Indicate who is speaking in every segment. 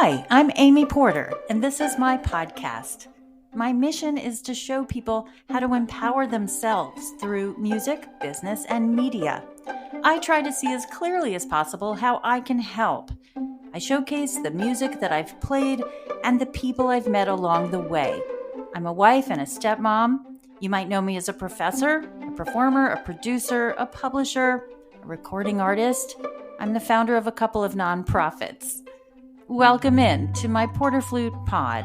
Speaker 1: Hi, I'm Amy Porter, and this is my podcast. My mission is to show people how to empower themselves through music, business, and media. I try to see as clearly as possible how I can help. I showcase the music that I've played and the people I've met along the way. I'm a wife and a stepmom. You might know me as a professor, a performer, a producer, a publisher, a recording artist. I'm the founder of a couple of nonprofits. Welcome in to my PorterFlute Pod.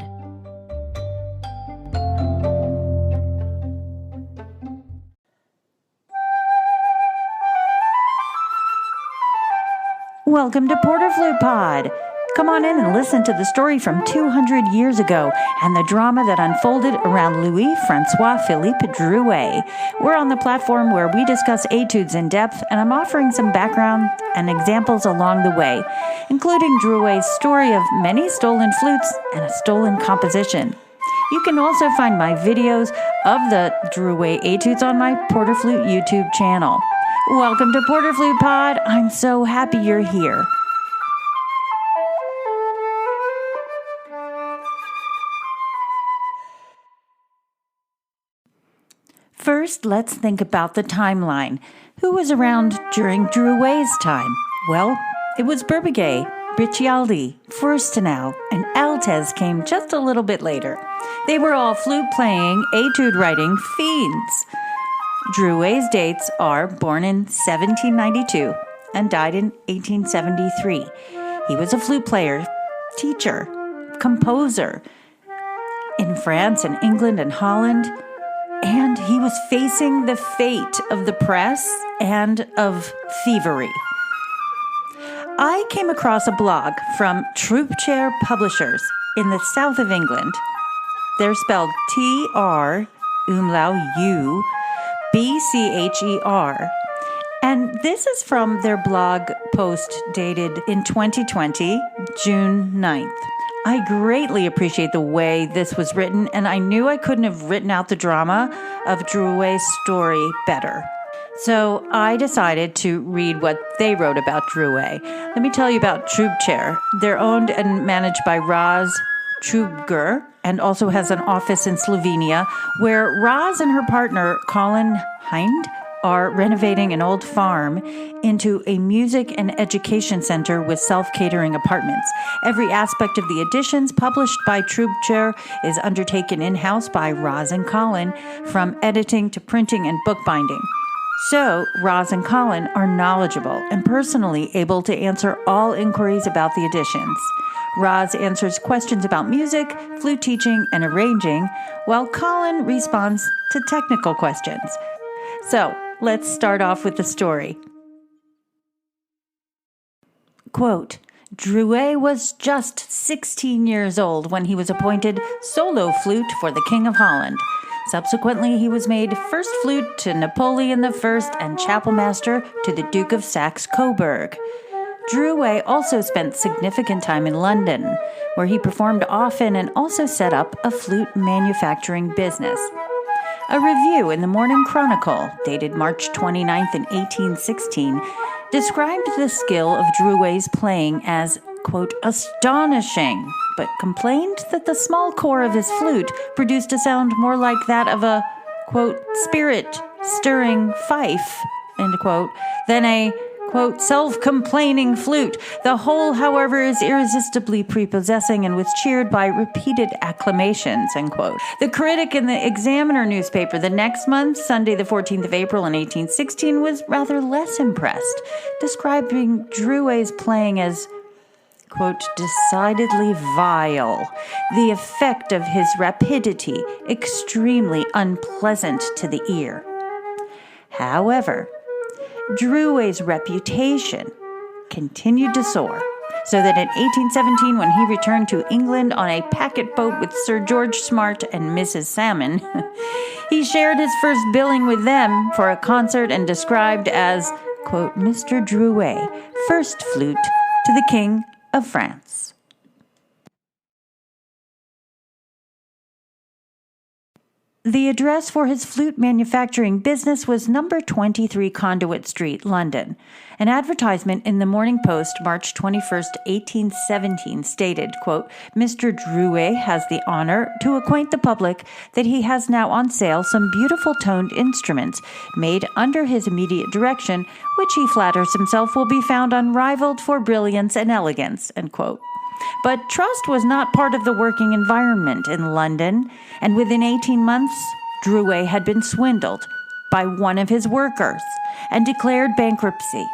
Speaker 1: Welcome to PorterFlute Pod. Come on in and listen to the story from 200 years ago and the drama that unfolded around Louis-Francois-Philippe Drouet. We're on the platform where we discuss etudes in depth, and I'm offering some background and examples along the way, including Drouet's story of many stolen flutes and a stolen composition. You can also find my videos of the Drouet Etudes on my PorterFlute YouTube channel. Welcome to PorterFlute Pod. I'm so happy you're here. First, let's think about the timeline. Who was around during Drouet's time? Well, it was Berbiguier, Riccialdi, Furstenau, and Altez came just a little bit later. They were all flute-playing, etude-writing fiends. Drouet's dates are born in 1792 and died in 1873. He was a flute player, teacher, composer in France and England and Holland, and he was facing the fate of the press and of thievery. I came across a blog from Troupchair Publishers in the south of England. They're spelled TRUBCHER. And this is from their blog post dated in 2020, June 9th. I greatly appreciate the way this was written, and I knew I couldn't have written out the drama of Drouet's story better. So I decided to read what they wrote about Drouet. Let me tell you about Troupchair. They're owned and managed by Roz Troubger, and also has an office in Slovenia, where Roz and her partner, Colin Hind, are renovating an old farm into a music and education center with self-catering apartments. Every aspect of the editions published by Troupchair is undertaken in-house by Roz and Colin, from editing to printing and bookbinding. So, Roz and Colin are knowledgeable and personally able to answer all inquiries about the editions. Roz answers questions about music, flute teaching, and arranging, while Colin responds to technical questions. So, let's start off with the story. Quote, Drouet was just 16 years old when he was appointed solo flute for the King of Holland. Subsequently, he was made first flute to Napoleon I and chapelmaster to the Duke of Saxe-Coburg. Drouet also spent significant time in London, where he performed often and also set up a flute manufacturing business. A review in the Morning Chronicle, dated March 29th in 1816, described the skill of Drouet's playing as, quote, astonishing, but complained that the small core of his flute produced a sound more like that of a, quote, spirit-stirring fife, end quote, than a, quote, self-complaining flute. The whole, however, is irresistibly prepossessing and was cheered by repeated acclamations, end quote. The critic in the Examiner newspaper the next month, Sunday the 14th of April in 1816, was rather less impressed, describing Drouet's playing as, quote, decidedly vile, the effect of his rapidity extremely unpleasant to the ear. However, Drouet's reputation continued to soar, so that in 1817, when he returned to England on a packet boat with Sir George Smart and Mrs. Salmon, he shared his first billing with them for a concert and described as, quote, Mr. Drouet, first flute to the King of France. The address for his flute manufacturing business was number 23 Conduit Street, London. An advertisement in the Morning Post, March 21st, 1817, stated, quote, "Mr. Drouet has the honor to acquaint the public that he has now on sale some beautiful toned instruments made under his immediate direction, which he flatters himself will be found unrivaled for brilliance and elegance," end quote. But trust was not part of the working environment in London, and within 18 months, Drouet had been swindled by one of his workers and declared bankruptcy.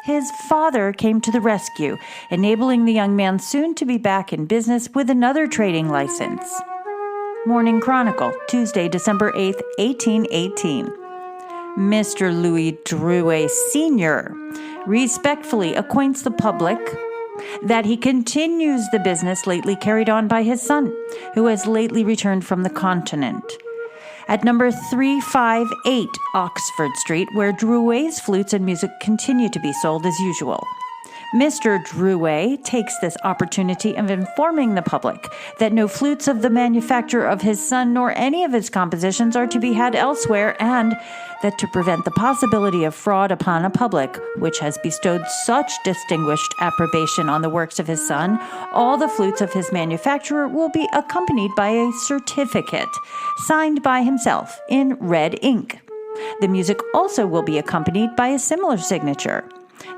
Speaker 1: His father came to the rescue, enabling the young man soon to be back in business with another trading license. Morning Chronicle, Tuesday, December 8th, 1818. Mr. Louis Drouet Sr. respectfully acquaints the public that he continues the business lately carried on by his son, who has lately returned from the continent. At number 358 Oxford Street, where Drouet's flutes and music continue to be sold as usual. Mr. Drouet takes this opportunity of informing the public that no flutes of the manufacture of his son nor any of his compositions are to be had elsewhere, and that to prevent the possibility of fraud upon a public which has bestowed such distinguished approbation on the works of his son, all the flutes of his manufacturer will be accompanied by a certificate signed by himself in red ink. The music also will be accompanied by a similar signature.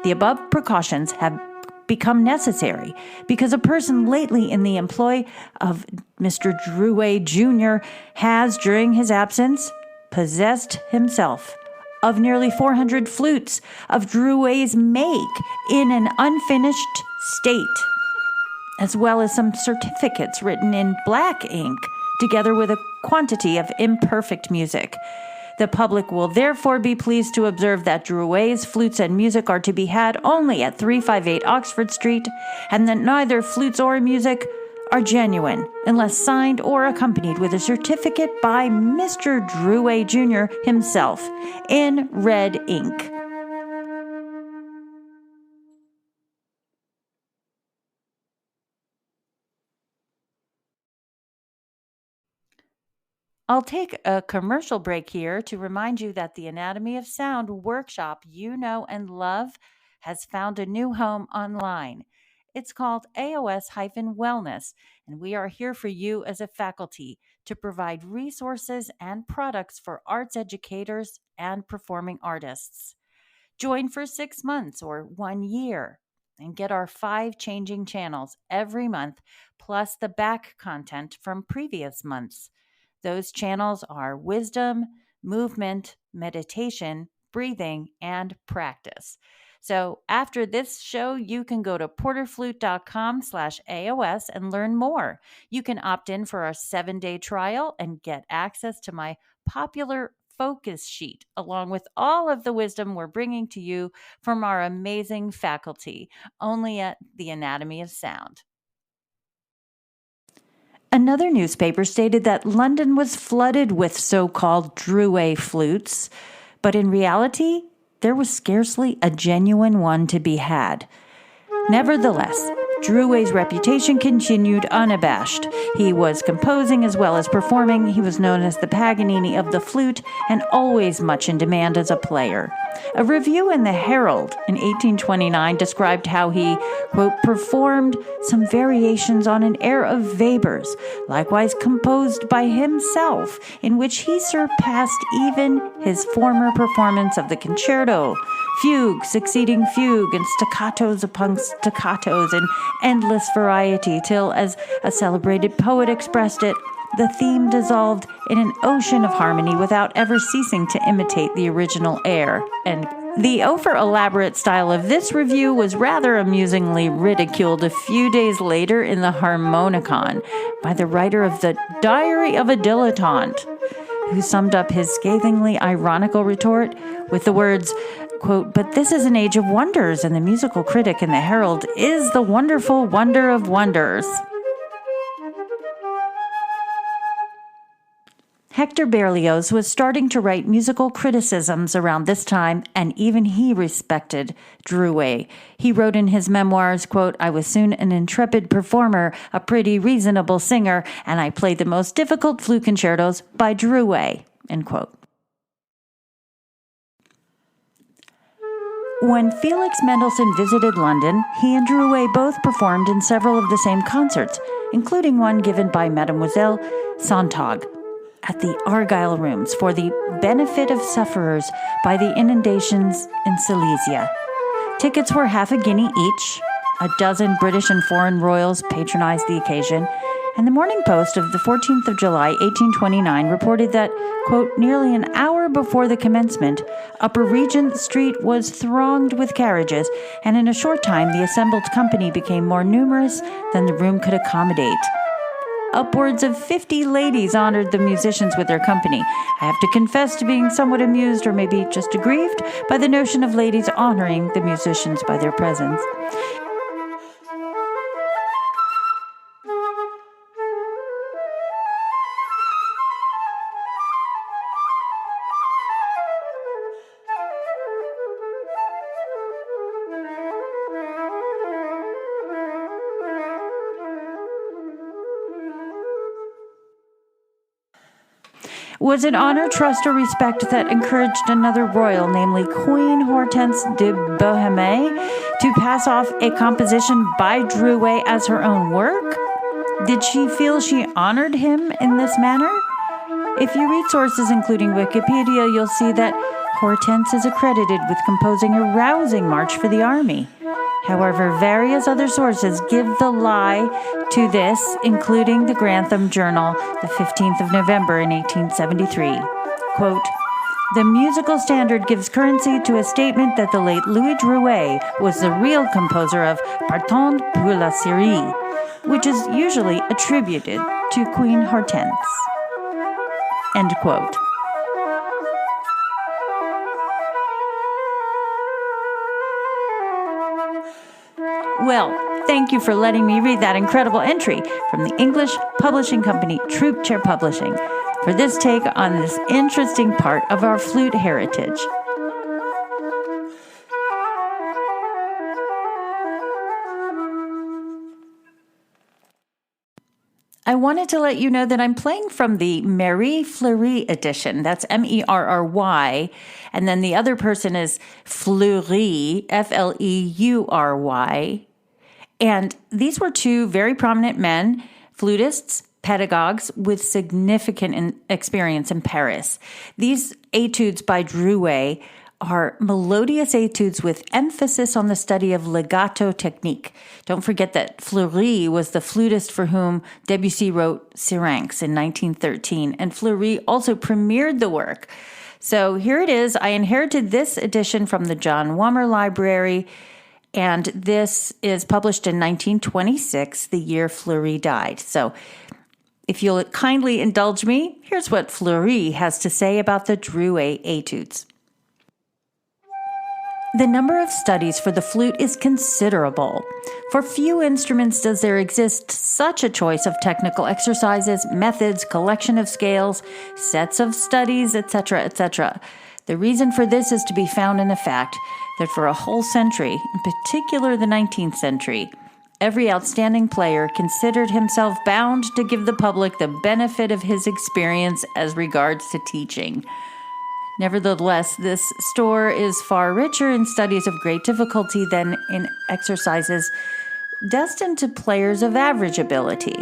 Speaker 1: The above precautions have become necessary because a person lately in the employ of Mr. Drouet Jr. has, during his absence, possessed himself of nearly 400 flutes of Drouet's make in an unfinished state, as well as some certificates written in black ink, together with a quantity of imperfect music. The public will therefore be pleased to observe that Drouet's flutes and music are to be had only at 358 Oxford Street, and that neither flutes or music are genuine unless signed or accompanied with a certificate by Mr. Drouet Jr. himself in red ink. I'll take a commercial break here to remind you that the Anatomy of Sound workshop you know and love has found a new home online. It's called AOS-Wellness, and we are here for you as a faculty to provide resources and products for arts educators and performing artists. Join for 6 months or 1 year and get our 5 changing channels every month, plus the back content from previous months. Those channels are wisdom, movement, meditation, breathing, and practice. So after this show, you can go to porterflute.com/AOS and learn more. You can opt in for our 7-day trial and get access to my popular focus sheet, along with all of the wisdom we're bringing to you from our amazing faculty, only at the Anatomy of Sound. Another newspaper stated that London was flooded with so-called Drouet flutes, but in reality, there was scarcely a genuine one to be had. Nevertheless, Drouet's reputation continued unabashed. He was composing as well as performing. He was known as the Paganini of the flute and always much in demand as a player. A review in the Herald in 1829 described how he, quote, performed some variations on an air of Weber's, likewise composed by himself, in which he surpassed even his former performance of the concerto, fugue succeeding fugue, and staccatos upon staccatos in endless variety, till, as a celebrated poet expressed it, the theme dissolved in an ocean of harmony without ever ceasing to imitate the original air. And the over-elaborate style of this review was rather amusingly ridiculed a few days later in the Harmonicon by the writer of the Diary of a Dilettante, who summed up his scathingly ironical retort with the words, quote, "But this is an age of wonders, and the musical critic in the Herald is the wonderful wonder of wonders." Hector Berlioz was starting to write musical criticisms around this time, and even he respected Drouet. He wrote in his memoirs, quote, "I was soon an intrepid performer, a pretty reasonable singer, and I played the most difficult flute concertos by Drouet," end quote. When Felix Mendelssohn visited London, he and Drouet both performed in several of the same concerts, including one given by Mademoiselle Sontag at the Argyle Rooms for the benefit of sufferers by the inundations in Silesia. Tickets were half a guinea each. A dozen British and foreign royals patronized the occasion, and the Morning Post of the 14th of July, 1829, reported that, quote, "nearly an hour before the commencement, Upper Regent Street was thronged with carriages, and in a short time the assembled company became more numerous than the room could accommodate. Upwards of 50 ladies honored the musicians with their company. I have to confess to being somewhat amused, or maybe just aggrieved, by the notion of ladies honoring the musicians by their presence." Was it honor, trust, or respect that encouraged another royal, namely Queen Hortense de Boheme, to pass off a composition by Drouet as her own work? Did she feel she honored him in this manner? If you read sources including Wikipedia, you'll see that Hortense is accredited with composing a rousing march for the army. However, various other sources give the lie to this, including the Grantham Journal, the 15th of November in 1873. Quote, "The musical standard gives currency to a statement that the late Louis Drouet was the real composer of Partant pour la Syrie, which is usually attributed to Queen Hortense." End quote. Well, thank you for letting me read that incredible entry from the English publishing company Troop Chair Publishing for this take on this interesting part of our flute heritage. I wanted to let you know that I'm playing from the Marie Fleury edition. That's Merry. And then the other person is Fleury, Fleury. And these were two very prominent men, flutists, pedagogues with significant experience in Paris. These etudes by Drouet are melodious etudes with emphasis on the study of legato technique. Don't forget that Fleury was the flutist for whom Debussy wrote Syrinx in 1913, and Fleury also premiered the work. So here it is. I inherited this edition from the John Wummer Library, and this is published in 1926, the year Fleury died. So if you'll kindly indulge me, here's what Fleury has to say about the Drouet etudes. The number of studies for the flute is considerable. For few instruments does there exist such a choice of technical exercises, methods, collection of scales, sets of studies, etc., etc. The reason for this is to be found in the fact that for a whole century, in particular the 19th century, every outstanding player considered himself bound to give the public the benefit of his experience as regards to teaching. Nevertheless, this store is far richer in studies of great difficulty than in exercises destined to players of average ability.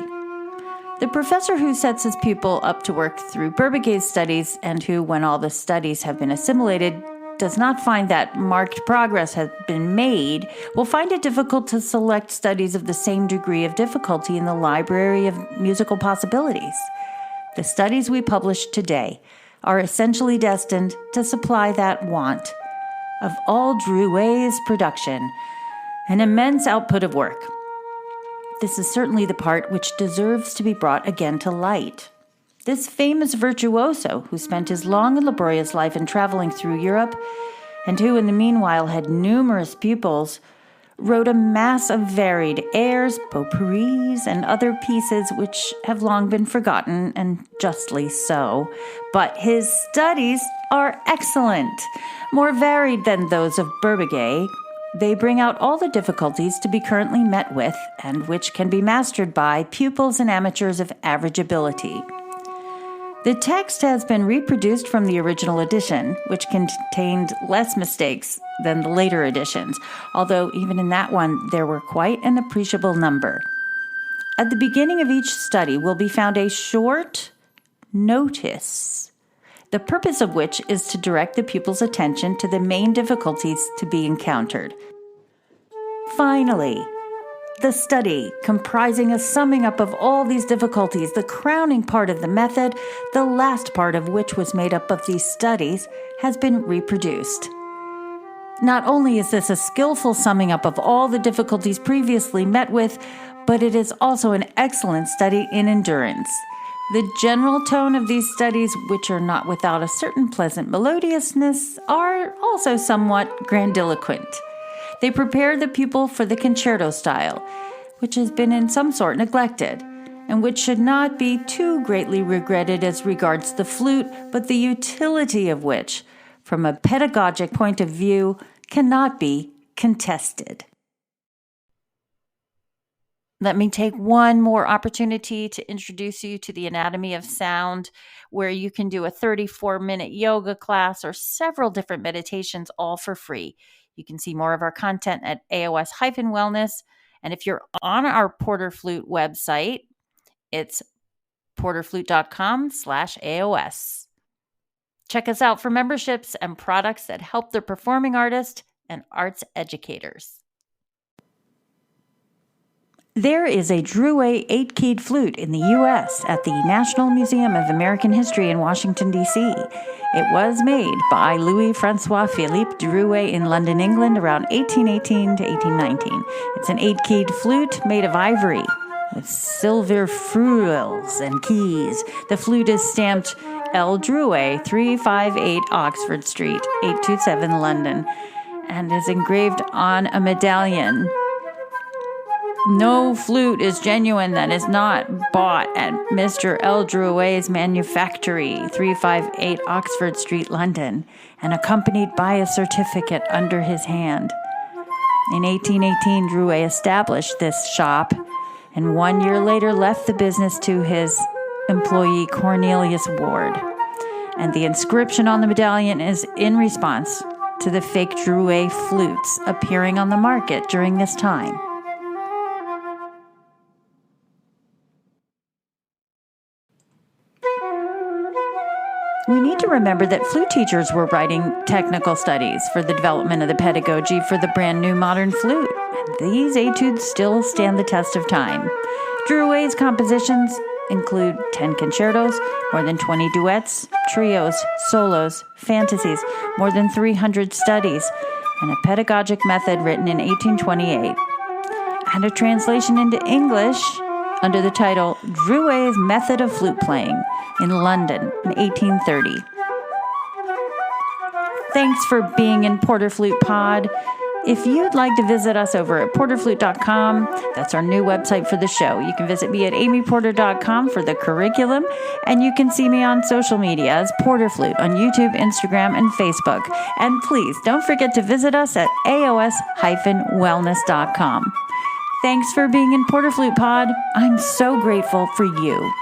Speaker 1: The professor who sets his pupil up to work through Berbiguier's studies, and who, when all the studies have been assimilated, does not find that marked progress has been made, will find it difficult to select studies of the same degree of difficulty in the library of musical possibilities. The studies we publish today are essentially destined to supply that want. Of all Drouet's production, an immense output of work. This is certainly the part which deserves to be brought again to light. This famous virtuoso, who spent his long and laborious life in traveling through Europe, and who in the meanwhile had numerous pupils, wrote a mass of varied airs, potpourris, and other pieces which have long been forgotten, and justly so. But his studies are excellent, more varied than those of Berbiguier. They bring out all the difficulties to be currently met with, and which can be mastered by pupils and amateurs of average ability. The text has been reproduced from the original edition, which contained less mistakes than the later editions, although even in that one there were quite an appreciable number. At the beginning of each study will be found a short notice, the purpose of which is to direct the pupil's attention to the main difficulties to be encountered. Finally, the study, comprising a summing up of all these difficulties, the crowning part of the method, the last part of which was made up of these studies, has been reproduced. Not only is this a skillful summing up of all the difficulties previously met with, but it is also an excellent study in endurance. The general tone of these studies, which are not without a certain pleasant melodiousness, are also somewhat grandiloquent. They prepare the pupil for the concerto style, which has been in some sort neglected, and which should not be too greatly regretted as regards the flute, but the utility of which, from a pedagogic point of view, cannot be contested. Let me take one more opportunity to introduce you to the Anatomy of Sound, where you can do a 34-minute yoga class or several different meditations, all for free. You can see more of our content at AOS-Wellness. And if you're on our PorterFlute website, it's PorterFlute.com/AOS. Check us out for memberships and products that help the performing artist and arts educators. There is a Drouet 8-keyed flute in the U.S. at the National Museum of American History in Washington, D.C. It was made by Louis-François-Philippe Drouet in London, England, around 1818 to 1819. It's an 8-keyed flute made of ivory with silver frills and keys. The flute is stamped L. Drouet, 358 Oxford Street, 827 London, and is engraved on a medallion. No flute is genuine that is not bought at Mr. L. Drouet's manufactory, 358 Oxford Street, London, and accompanied by a certificate under his hand. In 1818, Drouet established this shop, and 1 year later left the business to his employee Cornelius Ward. And the inscription on the medallion is in response to the fake Drouet flutes appearing on the market during this time. We need to remember that flute teachers were writing technical studies for the development of the pedagogy for the brand new modern flute. And these etudes still stand the test of time. Drouet's compositions include 10 concertos, more than 20 duets, trios, solos, fantasies, more than 300 studies, and a pedagogic method written in 1828, and a translation into English under the title Drouet's Method of Flute Playing in London in 1830. Thanks for being in PorterFlute Pod. If you'd like to visit us over at PorterFlute.com, that's our new website for the show. You can visit me at amyporter.com for the curriculum, and you can see me on social media as PorterFlute on YouTube, Instagram, and Facebook. And please don't forget to visit us at aos-wellness.com. Thanks for being in PorterFlute Pod. I'm so grateful for you.